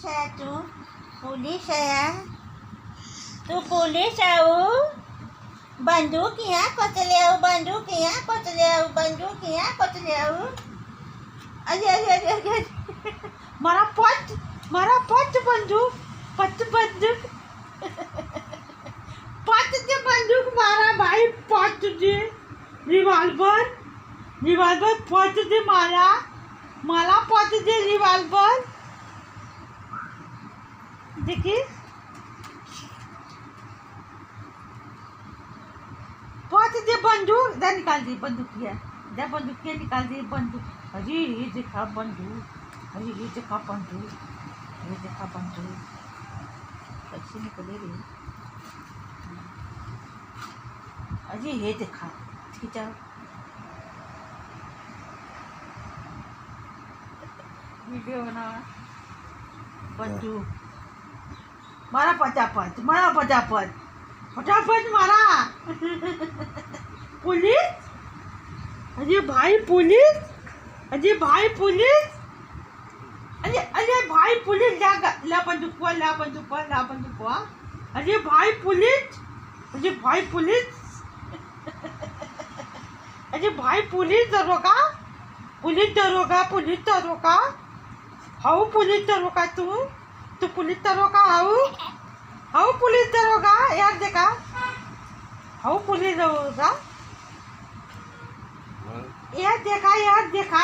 है तू? पुलिस है? तू पुलिस आऊ? बंदूक यहाँ कोचले आऊ, बंदूक यहाँ कोचले आऊ, बंदूक यहाँ कोचले आऊ. अरे अरे अरे अरे मारा पट बंदूक, पट बंदूक. पट दे बंदूक मारा भाई, पट दे रिवॉल्वर पट दे मला पट दे रिवॉल्वर. देखिए पट दे बंदूक, दे निकाल दी बंदूकिया, दे बंदूकिया निकाल दी बंदूक. अरे ये देखा बंदूक, अरे ये देखा बंदूक, ये देखा बंदूक कैसे निकले रे. अरे ये देखा खींचा वीडियो बना. बंदूक मारा पटापट मारा. पुलिस, अरे भाई पुलिस, अरे भाई पुलिस, अरे भाई पुलिस, ला बंदूक, अरे भाई पुलिस, अरे भाई पुलिस, अरे भाई पुलिस दरोगा, हाउ पुलिस दरोगा, तू पुलिस दरोगा हाउ पुलिस दरोगा. यार देखा हाउ पुलिस दरोगा, यार देखा